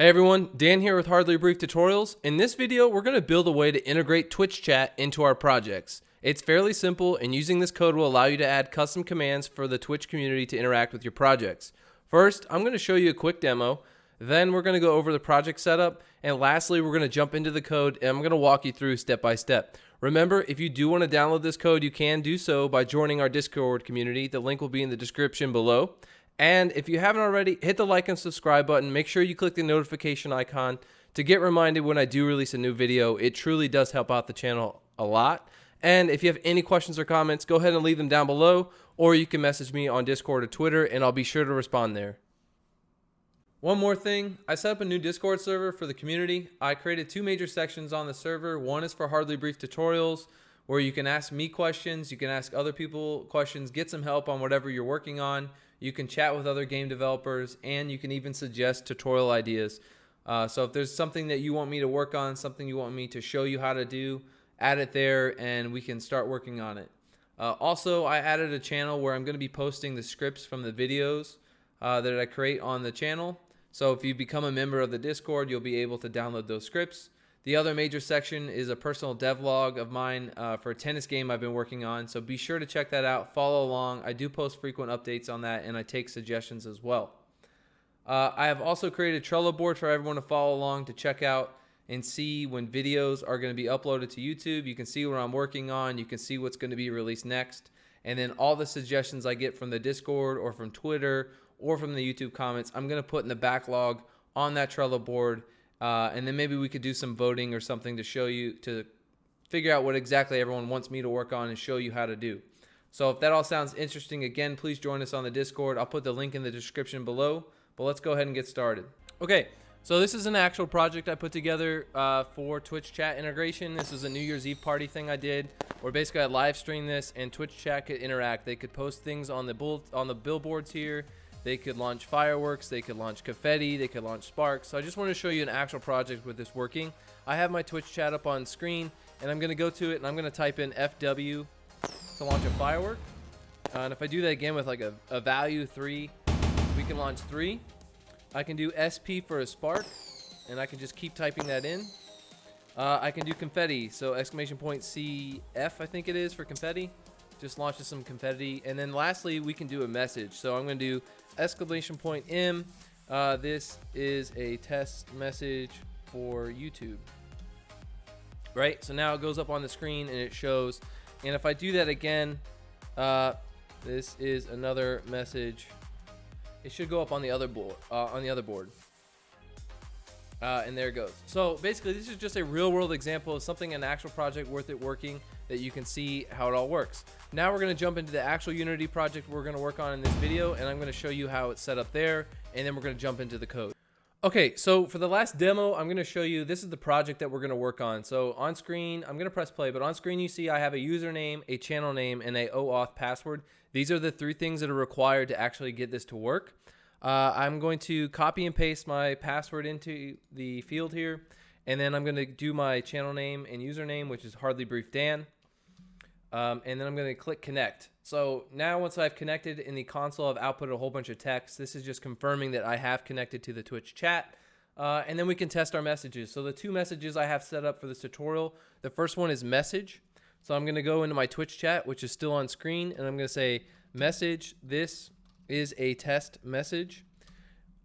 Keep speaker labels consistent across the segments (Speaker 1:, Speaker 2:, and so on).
Speaker 1: Hey everyone, Dan here with Hardly Brief Tutorials. In this video, we're going to build a way to integrate Twitch chat into our projects. It's fairly simple, and using this code will allow you to add custom commands for the Twitch community to interact with your projects. First, I'm going to show you a quick demo, then we're going to go over the project setup, and lastly, we're going to jump into the code, and I'm going to walk you through step by step. Remember, if you do want to download this code, you can do so by joining our Discord community. The link will be in the description below. And if you haven't already, hit the like and subscribe button. Make sure you click the notification icon to get reminded when I do release a new video. It truly does help out the channel a lot. And if you have any questions or comments, go ahead and leave them down below, or you can message me on Discord or Twitter, and I'll be sure to respond there. One more thing, I set up a new Discord server for the community. I created two major sections on the server. One is for Hardly Brief Tutorials, where you can ask me questions, you can ask other people questions, get some help on whatever you're working on. You can chat with other game developers, and you can even suggest tutorial ideas. So if there's something that you want me to work on, something you want me to show you how to do, add it there and we can start working on it. Also, I added a channel where I'm going to be posting the scripts from the videos that I create on the channel. So if you become a member of the Discord, you'll be able to download those scripts. The other major section is a personal devlog of mine for a tennis game I've been working on. So be sure to check that out. Follow along. I do post frequent updates on that, and I take suggestions as well. I have also created a Trello board for everyone to follow along to check out and see when videos are going to be uploaded to YouTube. You can see what I'm working on. You can see what's going to be released next. And then all the suggestions I get from the Discord or from Twitter or from the YouTube comments, I'm going to put in the backlog on that Trello board. And then maybe we could do some voting or something to show you, to figure out what exactly everyone wants me to work on and show you how to do. So if that all sounds interesting, again, please join us on the Discord. I'll put the link in the description below, but let's go ahead and get started. Okay, so this is an actual project I put together for Twitch chat integration. This is a New Year's Eve party thing I did, where basically I live streamed this and Twitch chat could interact. They could post things on the billboards here. They could launch fireworks, they could launch confetti, they could launch sparks. So I just want to show you an actual project with this working. I have my Twitch chat up on screen, and I'm going to go to it, and I'm going to type in FW to launch a firework. And if I do that again with like a value 3, we can launch 3. I can do SP for a spark, and I can just keep typing that in. I can do confetti, so exclamation point CF, I think it is, for confetti. Just launches some confetti. And then lastly, we can do a message. So I'm going to do exclamation point M. This is a test message for YouTube. Right? So now it goes up on the screen and it shows. And if I do that again, this is another message. It should go up on the other board. And there it goes. So basically, this is just a real world example of something, an actual project worth it working, that you can see how it all works. Now we're going to jump into the actual Unity project we're going to work on in this video, and I'm going to show you how it's set up there, and then we're going to jump into the code. Okay, so for the last demo, I'm going to show you, this is the project that we're going to work on. So on screen, I'm going to press play, but on screen you see I have a username, a channel name, and a OAuth password. These are the 3 things that are required to actually get this to work. I'm going to copy and paste my password into the field here, and then I'm going to do my channel name and username, which is HardlyBriefDan, and then I'm going to click connect. So now once I've connected in the console, I've outputted a whole bunch of text. This is just confirming that I have connected to the Twitch chat, and then we can test our messages. So the 2 messages I have set up for this tutorial, the first one is message. So I'm going to go into my Twitch chat, which is still on screen, and I'm going to say message, this is a test message,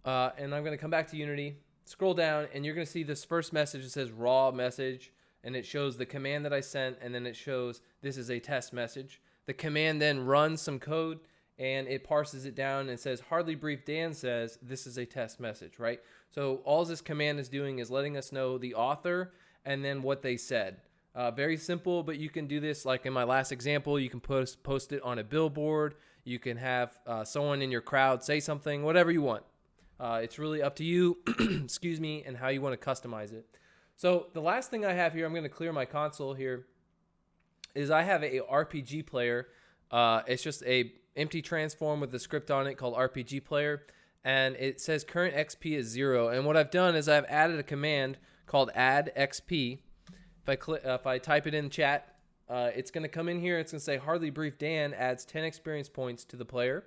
Speaker 1: and I'm going to come back to Unity, scroll down, and you're going to see this first message that says raw message, and it shows the command that I sent, and then it shows this is a test message. The command then runs some code, and it parses it down and says HardlyBriefDan says this is a test message, right? So all this command is doing is letting us know the author and then what they said. Very simple, but you can do this like in my last example. You can post it on a billboard. You can have someone in your crowd say something, whatever you want. It's really up to you, excuse me, and how you want to customize it. So the last thing I have here, I'm going to clear my console here, is I have a RPG player. It's just a empty transform with a script on it called RPG player, and it says current XP is 0. And what I've done is I've added a command called add XP. If I type it in chat, it's going to come in here. It's going to say HardlyBriefDan adds 10 experience points to the player.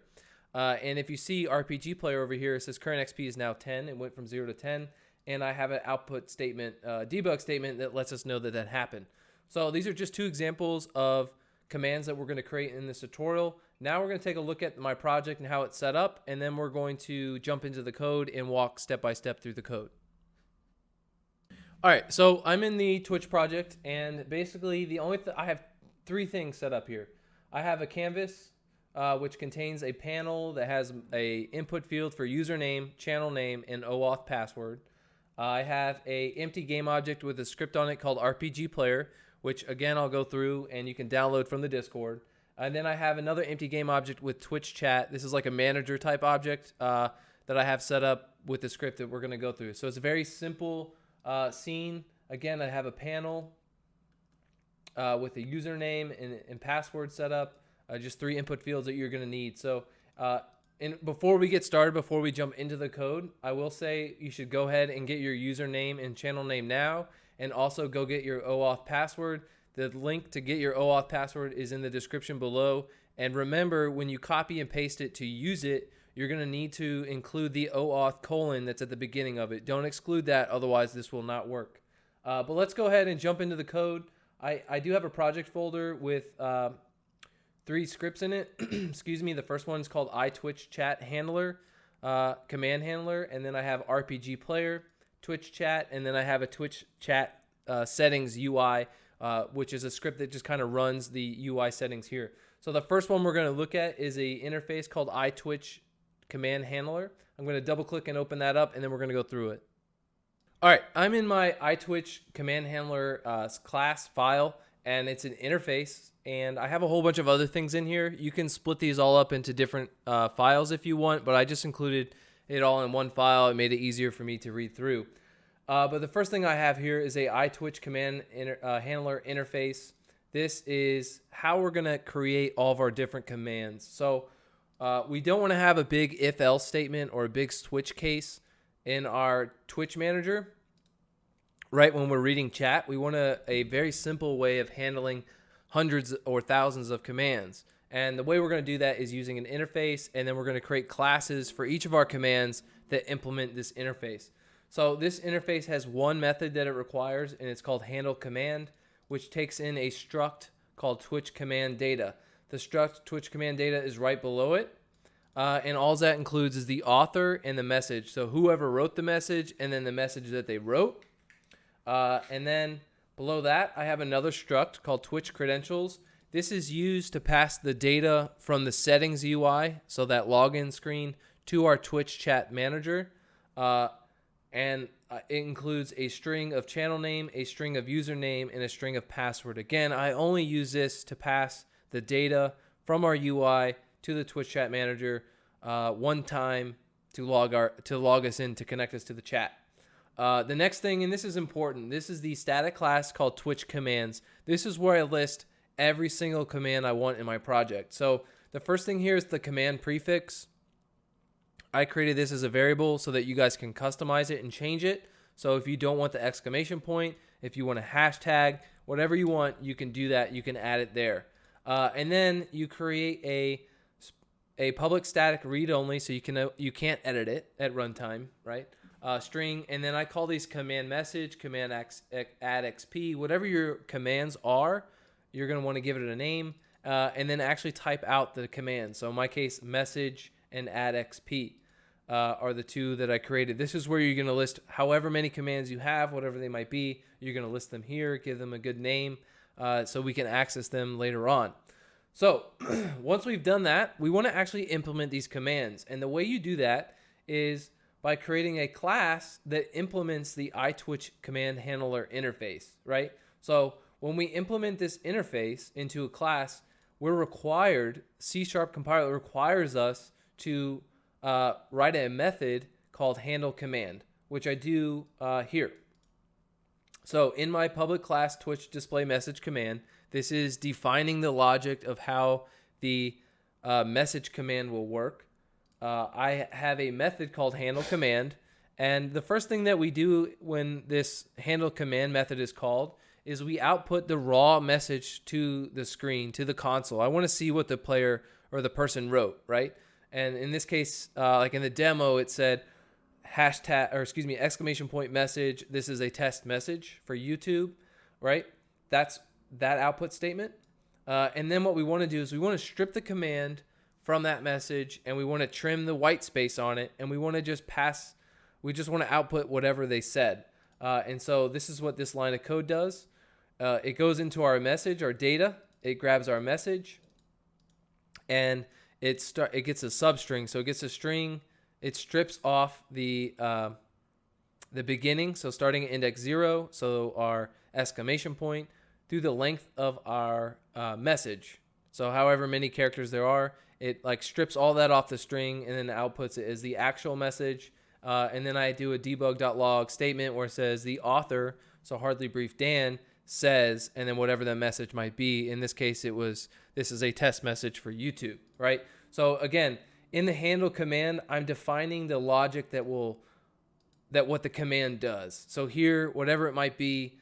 Speaker 1: And if you see RPG player over here, it says current XP is now 10. It went from 0 to 10. and I have an output statement, debug statement that lets us know that that happened. So these are just two examples of commands that we're going to create in this tutorial. Now we're going to take a look at my project and how it's set up, and then we're going to jump into the code and walk step by step through the code. All right, so I'm in the Twitch project, and basically I have three things set up here. I have a canvas, which contains a panel that has a input field for username, channel name, and OAuth password. I have a empty game object with a script on it called RPG Player, which again I'll go through and you can download from the Discord. And then I have another empty game object with Twitch chat. This is like a manager type object that I have set up with the script that we're going to go through. So it's a very simple scene. Again, I have a panel with a username and password set up. Just three input fields that you're going to need. So before we get started, before we jump into the code, I will say you should go ahead and get your username and channel name now, and also go get your OAuth password. The link to get your OAuth password is in the description below. And remember, when you copy and paste it to use it, you're going to need to include the OAuth colon that's at the beginning of it. Don't exclude that, otherwise this will not work. But let's go ahead and jump into the code. I do have a project folder with three scripts in it. Excuse me. The first one is called iTwitch chat handler, command handler, and then I have RPG player, Twitch chat, and then I have a Twitch chat settings UI, which is a script that just kind of runs the UI settings here. So the first one we're going to look at is a interface called iTwitch command handler. I'm going to double click and open that up, and then we're going to go through it. All right, I'm in my iTwitch command handler class file, and it's an interface, and I have a whole bunch of other things in here. You can split these all up into different files if you want, but I just included it all in one file. It made it easier for me to read through. But the first thing I have here is a iTwitch command handler interface. This is how we're going to create all of our different commands. So we don't want to have a big if-else statement or a big switch case in our Twitch manager. Right when we're reading chat, we want a very simple way of handling hundreds or thousands of commands. And the way we're going to do that is using an interface, and then we're going to create classes for each of our commands that implement this interface. So this interface has one method that it requires, and it's called handle command, which takes in a struct called Twitch command data. The struct Twitch command data is right below it, and all that includes is the author and the message. So whoever wrote the message, and then the message that they wrote. And then below that, I have another struct called Twitch credentials. This is used to pass the data from the settings UI, so that login screen, to our Twitch chat manager. And it includes a string of channel name, a string of username, and a string of password. Again, I only use this to pass the data from our UI to the Twitch chat manager one time to log us in, to connect us to the chat. The next thing, and this is important, this is the static class called Twitch commands. This is where I list every single command I want in my project. So the first thing here is the command prefix. I created this as a variable so that you guys can customize it and change it. So if you don't want the exclamation point, if you want a hashtag, whatever you want, you can do that. You can add it there. And then you create a public static read only, so you can't edit it at runtime, right? String, and then I call these command message, command add XP, whatever your commands are, you're going to want to give it a name, and then actually type out the command. So in my case, message and add XP are the two that I created. This is where you're going to list however many commands you have, whatever they might be. You're going to list them here, give them a good name, so we can access them later on. So once we've done that, we want to actually implement these commands. And the way you do that is by creating a class that implements the iTwitch command handler interface, right? So when we implement this interface into a class, we're required, C# compiler requires us to write a method called handle command, which I do here. So in my public class Twitch display message command, this is defining the logic of how the message command will work. I have a method called handle command, and the first thing that we do when this handle command method is called is we output the raw message to the screen, to the console. I want to see what the player or the person wrote, right? And in this case, like in the demo, it said, exclamation point message. This is a test message for YouTube, right? That's that output statement. And then what we want to do is we want to strip the command from that message, and we want to trim the white space on it, and we want to just want to output whatever they said. And so this is what this line of code does. It goes into our message, our data. It grabs our message, and it gets a substring. So it gets a string. It strips off the beginning, so starting at index 0, so our exclamation point, through the length of our message. So however many characters there are, it like strips all that off the string and then outputs it as the actual message. And then I do a debug.log statement where it says the author, so HardlyBriefDan, says, and then whatever the message might be. In this case, this is a test message for YouTube, right? So again, in the handle command, I'm defining the logic that what the command does. So here, whatever it might be,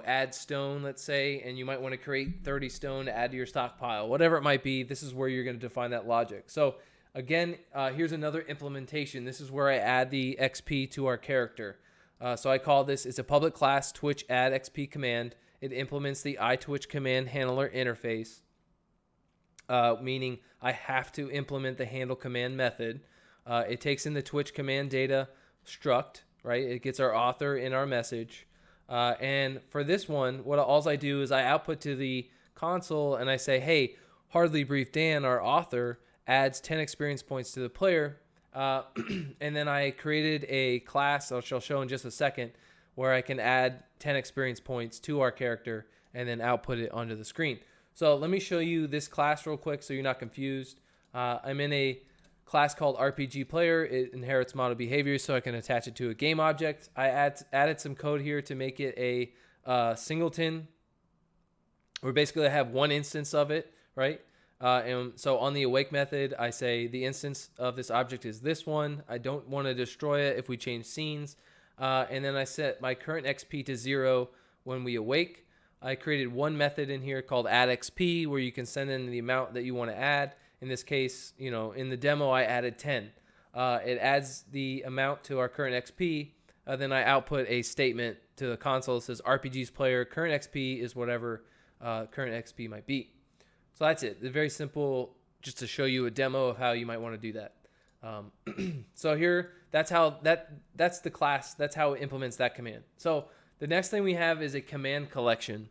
Speaker 1: add stone, let's say, and you might want to create 30 stone to add to your stockpile. Whatever it might be, this is where you're going to define that logic. So again, here's another implementation. This is where I add the XP to our character. So I call this, it's a public class Twitch add XP command. It implements the iTwitch command handler interface, meaning I have to implement the handle command method. It takes in the Twitch command data struct, right? It gets our author in our message. And for this one, all I do is I output to the console and I say, hey, HardlyBriefDan, our author, adds 10 experience points to the player. And then I created a class, which I'll show in just a second, where I can add 10 experience points to our character and then output it onto the screen. So let me show you this class real quick so you're not confused. I'm in a class called RPG Player. It inherits model behaviors so I can attach it to a game object. I added some code here to make it a singleton, where basically I have one instance of it, right? And so on the awake method, I say the instance of this object is this one. I don't want to destroy it if we change scenes. And then I set my current XP to 0 when we awake. I created one method in here called addXP where you can send in the amount that you want to add. In this case, in the demo, I added 10. It adds the amount to our current XP. Then I output a statement to the console that says RPG's player current XP is whatever current XP might be. So that's it. It's very simple, just to show you a demo of how you might want to do that. So here, that's the class. That's how it implements that command. So the next thing we have is a command collection.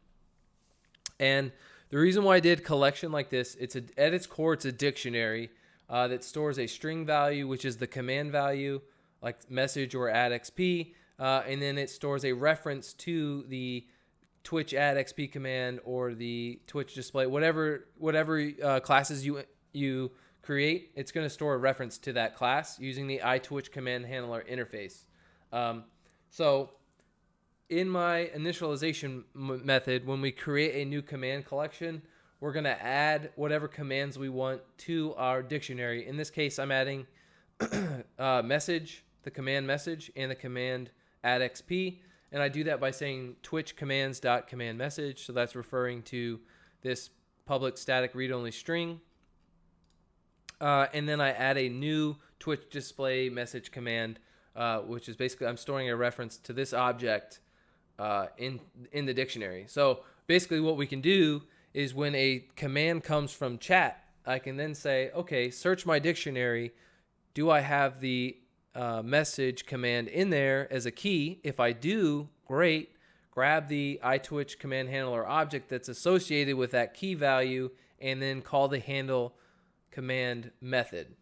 Speaker 1: And the reason why I did collection like this, at its core, it's a dictionary that stores a string value, which is the command value, like message or add XP. And then it stores a reference to the Twitch add XP command or the Twitch display, whatever classes you create, it's going to store a reference to that class using the iTwitch command handler interface. So in my initialization method, when we create a new command collection, we're going to add whatever commands we want to our dictionary. In this case, I'm adding message, the command message, and the command add XP. And I do that by saying Twitch commands.command message. So that's referring to this public static read-only string. And then I add a new Twitch display message command, which is basically I'm storing a reference to this object in the dictionary. So basically what we can do is when a command comes from chat, I can then say, okay, search my dictionary. Do I have the message command in there as a key? If I do, great. Grab the iTwitch command handler object that's associated with that key value and then call the handle command method,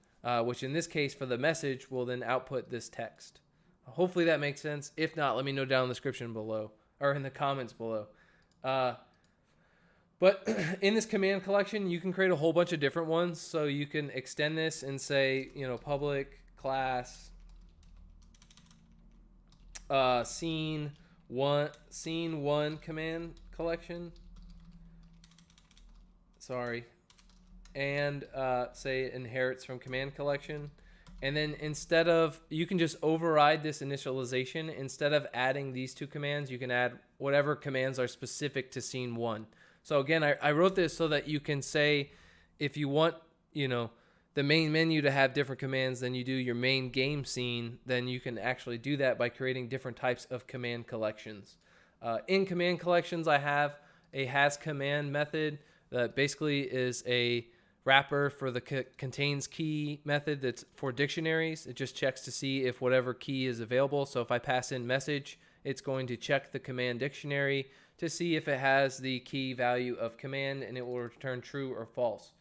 Speaker 1: which in this case for the message will then output this text. Hopefully that makes sense. If not, let me know down in the description below or in the comments below. But in this command collection, you can create a whole bunch of different ones. So you can extend this and say, public class scene one command collection. Sorry. And say it inherits from command collection. And then you can just override this initialization. Instead of adding these two commands, you can add whatever commands are specific to scene 1. So again, I wrote this so that you can say, if you want, the main menu to have different commands than you do your main game scene, then you can actually do that by creating different types of command collections. In command collections, I have a has command method that basically is a wrapper for the contains key method that's for dictionaries. It just checks to see if whatever key is available. So if I pass in message, it's going to check the command dictionary to see if it has the key value of command, and it will return true or false.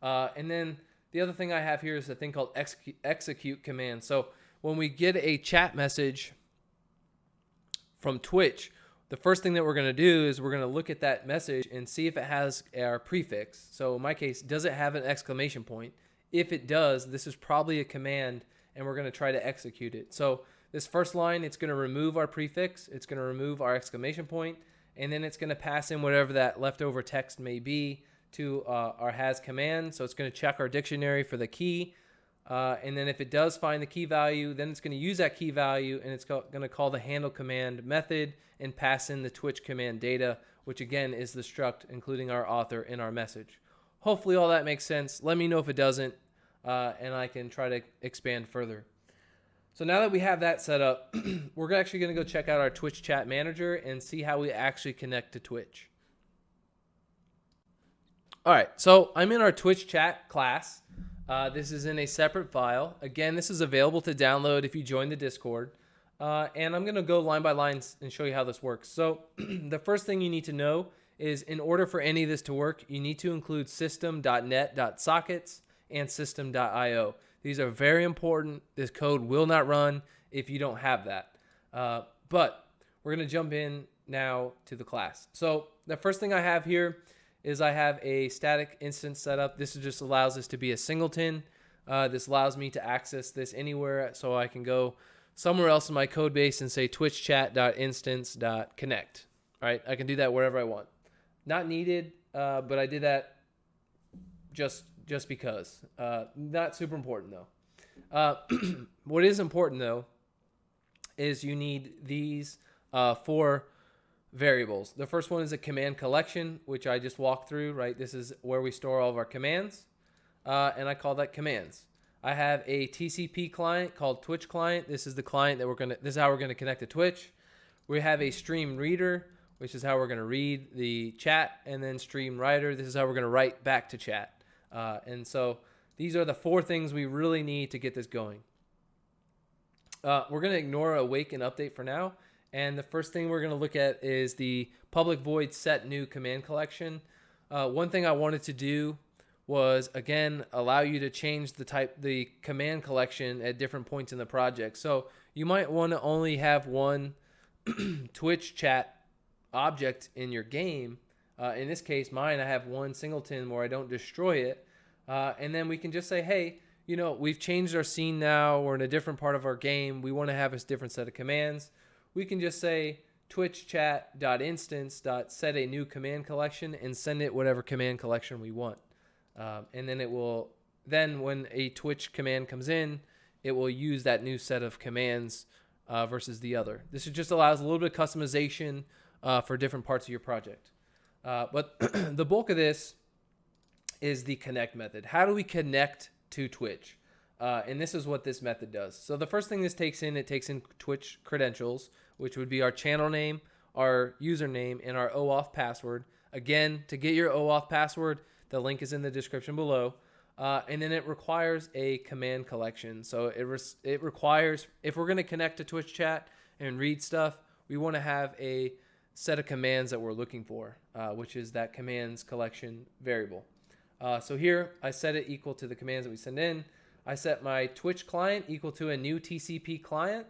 Speaker 1: And then the other thing I have here is a thing called execute command. So when we get a chat message from Twitch, the first thing that we're going to do is we're going to look at that message and see if it has our prefix. So in my case, does it have an exclamation point? If it does, this is probably a command, and we're going to try to execute it. So this first line, it's going to remove our prefix. It's going to remove our exclamation point, and then it's going to pass in whatever that leftover text may be to our has command. So it's going to check our dictionary for the key. And then if it does find the key value, then it's going to use that key value, and it's going to call the handle command method and pass in the Twitch command data, which again is the struct, including our author in our message. Hopefully all that makes sense. Let me know if it doesn't, and I can try to expand further. So now that we have that set up, we're actually going to go check out our Twitch chat manager and see how we actually connect to Twitch. All right, so I'm in our Twitch chat class. This is in a separate file. Again, this is available to download if you join the Discord. And I'm going to go line by line and show you how this works. So the first thing you need to know is in order for any of this to work, you need to include system.net.sockets and system.io. These are very important. This code will not run if you don't have that. But we're going to jump in now to the class. So the first thing I have here is I have a static instance set up. This just allows this to be a singleton. This allows me to access this anywhere, so I can go somewhere else in my code base and say twitchchat.instance.connect. All right, I can do that wherever I want. Not needed, but I did that just because. Not super important though. What is important though is you need these 4 variables. The first one is a command collection, which I just walked through, right? This is where we store all of our commands, and I call that commands. I have a TCP client called Twitch client. This is the client that this is how we're gonna connect to Twitch. We have a stream reader, which is how we're gonna read the chat, and then stream writer. This is how we're gonna write back to chat. And so these are the 4 things we really need to get this going. We're gonna ignore awake and update for now. And the first thing we're going to look at is the public void set new command collection. One thing I wanted to do was, again, allow you to change the command collection at different points in the project. So you might want to only have one Twitch chat object in your game. In this case, mine, I have one singleton where I don't destroy it. And then we can just say, hey, you know, we've changed our scene now. We're in a different part of our game. We want to have a different set of commands. We can just say twitchchat.instance.set a new command collection and send it whatever command collection we want. And then when a Twitch command comes in, it will use that new set of commands versus the other. This just allows a little bit of customization for different parts of your project. But the bulk of this is the connect method. How do we connect to Twitch? And this is what this method does. So the first thing this takes in Twitch credentials, which would be our channel name, our username, and our OAuth password. Again, to get your OAuth password, the link is in the description below. And then it requires a command collection. So it requires, if we're going to connect to Twitch chat and read stuff, we want to have a set of commands that we're looking for, which is that commands collection variable. So here I set it equal to the commands that we send in. I set my Twitch client equal to a new TCP client,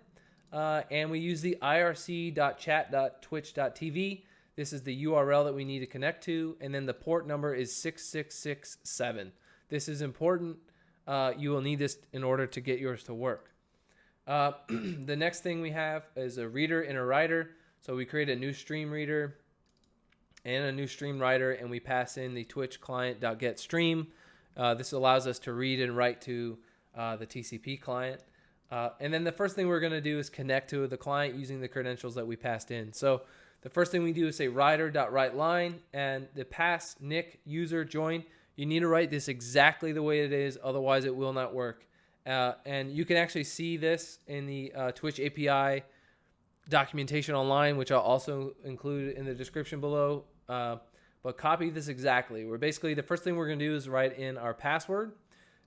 Speaker 1: and we use the irc.chat.twitch.tv. This is the URL that we need to connect to, and then the port number is 6667. This is important. You will need this in order to get yours to work. The next thing we have is a reader and a writer. So we create a new stream reader and a new stream writer, and we pass in the Twitch client.getStream. This allows us to read and write to the TCP client. And then the first thing we're going to do is connect to the client using the credentials that we passed in. So the first thing we do is say writer.writeLine, and the pass nick user join. You need to write this exactly the way it is, otherwise it will not work. And you can actually see this in the Twitch API documentation online, which I'll also include in the description below. But copy this exactly. We're basically, the first thing we're going to do is write in our password.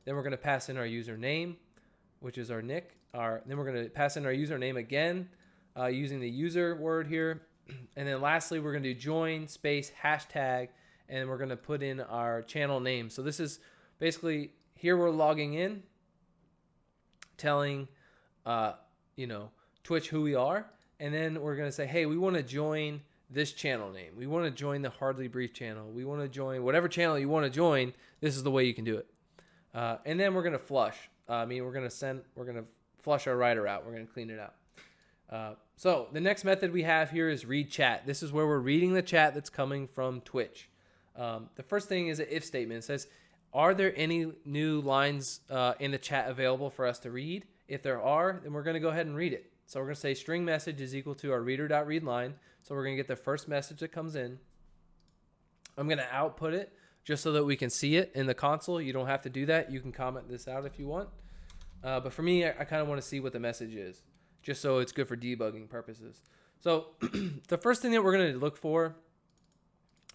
Speaker 1: Then we're going to pass in our username, which is our nick. Then we're going to pass in our username again using the user word here. And then lastly, we're going to do join space hashtag, and we're going to put in our channel name. So this is basically, here we're logging in, telling Twitch who we are, and then we're going to say, hey, we want to join this channel name. We want to join the Hardly Brief channel. We want to join whatever channel you want to join. This is the way you can do it. And then we're going to flush. We're going to flush our writer out. We're going to clean it out. So the next method we have here is read chat. This is where we're reading the chat that's coming from Twitch. The first thing is an if statement. It says, are there any new lines in the chat available for us to read? If there are, then we're going to go ahead and read it. So we're going to say string message is equal to our reader.readLine. So we're going to get the first message that comes in. I'm going to output it just so that we can see it in the console. You don't have to do that. You can comment this out if you want. But for me, I kind of want to see what the message is, just so it's good for debugging purposes. So the first thing that we're going to look for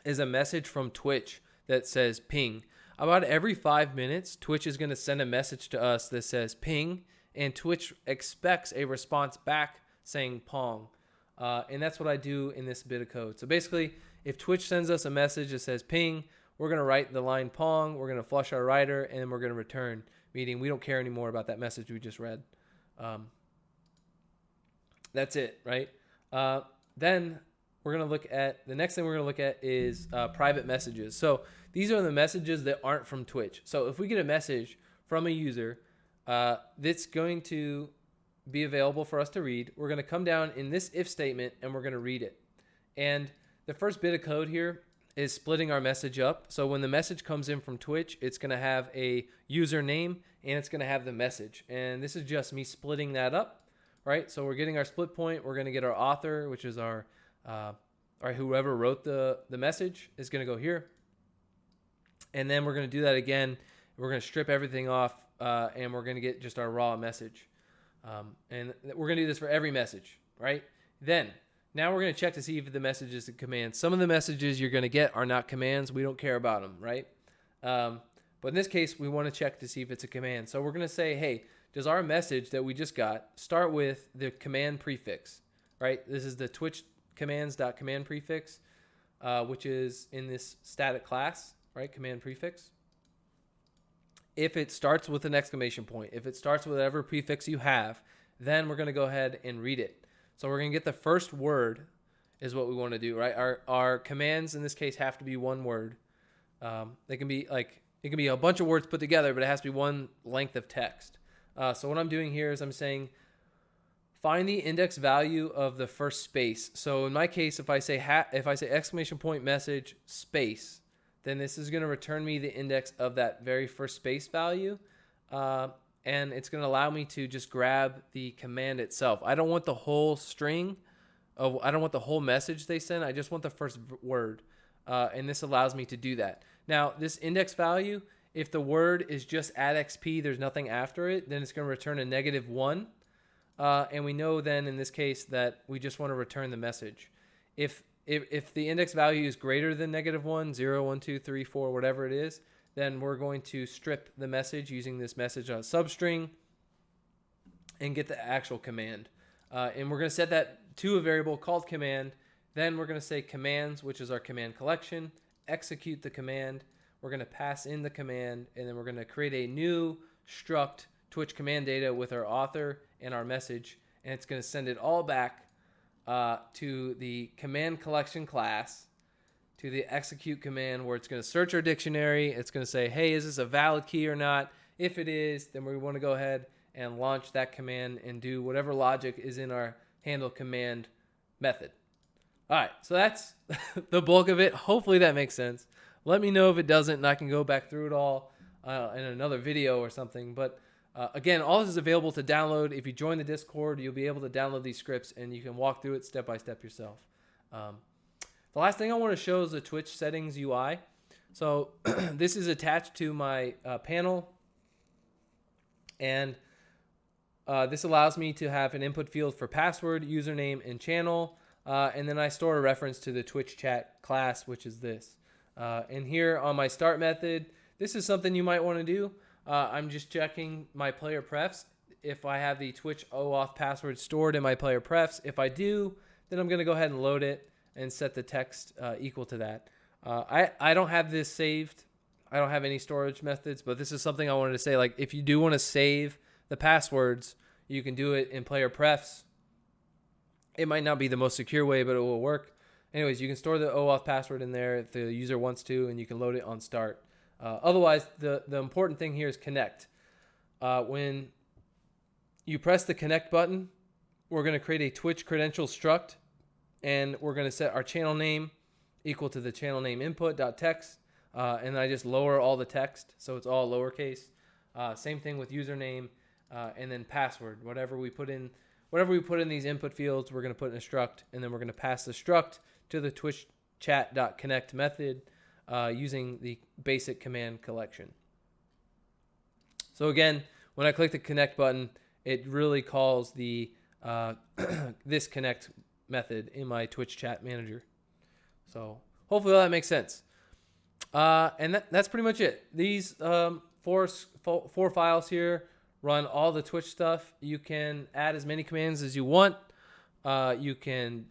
Speaker 1: is a message from Twitch that says ping. About every 5 minutes, Twitch is going to send a message to us that says ping, and Twitch expects a response back saying pong. And that's what I do in this bit of code. So basically, if Twitch sends us a message that says ping, we're going to write the line pong, we're going to flush our writer, and then we're going to return, meaning we don't care anymore about that message we just read. That's it, right? Then we're going to look at, the next thing we're going to look at is private messages. So these are the messages that aren't from Twitch. So if we get a message from a user that's going to be available for us to read, we're going to come down in this if statement and we're going to read it. And the first bit of code here is splitting our message up. So when the message comes in from Twitch, it's going to have a username and it's going to have the message. And this is just me splitting that up, right? So we're getting our split point. We're going to get our author, which is our whoever wrote the message is going to go here. And then we're going to do that again. We're going to strip everything off and we're going to get just our raw message. And we're going to do this for every message, right? Then now we're going to check to see if the message is a command. Some of the messages you're going to get are not commands. We don't care about them, right? But in this case, we want to check to see if it's a command. So we're going to say, hey, does our message that we just got start with the command prefix, right? This is the Twitch commands.command prefix, which is in this static class, right? Command prefix. If it starts with an exclamation point, if it starts with whatever prefix you have, then we're going to go ahead and read it. So we're going to get the first word is what we want to do, right? Our commands in this case have to be one word. They can be like, it can be a bunch of words put together, but it has to be one length of text. So what I'm doing here is I'm saying, find the index value of the first space. So in my case, if I say exclamation point message space, then this is going to return me the index of that very first space value. And it's going to allow me to just grab the command itself. I don't want the whole string. I don't want the whole message they send. I just want the first word. And this allows me to do that. Now, this index value, if the word is just add XP, there's nothing after it, then it's going to return a -1. And we know then in this case that we just want to return the message. If the index value is greater than -1, 0, 1, 2, 3, 4, whatever it is, then we're going to strip the message using this message on substring and get the actual command. And we're going to set that to a variable called command. Then we're going to say commands, which is our command collection, execute the command. We're going to pass in the command, and then we're going to create a new struct Twitch command data with our author and our message, and it's going to send it all back to the command collection class, to the execute command, where it's going to search our dictionary. It's going to say, hey, is this a valid key or not? If it is, then we want to go ahead and launch that command and do whatever logic is in our handle command method. All right, so that's the bulk of it. Hopefully that makes sense. Let me know if it doesn't, and I can go back through it all in another video or something. But again, all this is available to download. If you join the Discord, you'll be able to download these scripts, and you can walk through it step by step yourself. The last thing I want to show is the Twitch settings UI. So this is attached to my panel, and this allows me to have an input field for password, username, and channel, and then I store a reference to the Twitch chat class, which is this. And here on my start method, this is something you might want to do. I'm just checking my player prefs if I have the Twitch OAuth password stored in my player prefs. If I do, then I'm going to go ahead and load it and set the text equal to that. I don't have this saved. I don't have any storage methods, but this is something I wanted to say. Like, if you do want to save the passwords, you can do it in player prefs. It might not be the most secure way, but it will work. Anyways, you can store the OAuth password in there if the user wants to, and you can load it on start. Otherwise, the important thing here is connect. When you press the connect button, we're going to create a Twitch credential struct, and we're going to set our channel name equal to the channel name input.text, and I just lower all the text, so it's all lowercase. Same thing with username, and then password. Whatever we put in these input fields, we're going to put in a struct, and then we're going to pass the struct to the Twitch chat.connect method using the basic command collection. So again, when I click the connect button, it really calls the this connect method in my Twitch chat manager. So hopefully that makes sense. And that's pretty much it. These four files here run all the Twitch stuff. You can add as many commands as you want. You can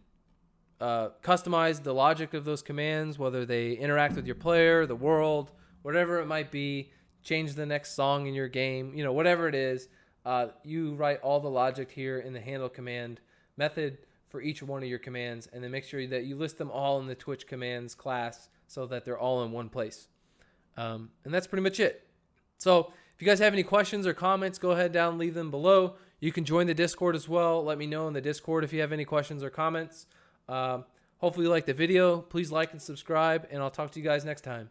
Speaker 1: customize the logic of those commands, whether they interact with your player, the world, whatever it might be. Change the next song in your game, whatever it is. You write all the logic here in the handle command method for each one of your commands, and then make sure that you list them all in the Twitch commands class so that they're all in one place. And that's pretty much it. So if you guys have any questions or comments, go ahead down, leave them below. You can join the Discord as well. Let me know in the Discord if you have any questions or comments. Hopefully you liked the video. Please like and subscribe, and I'll talk to you guys next time.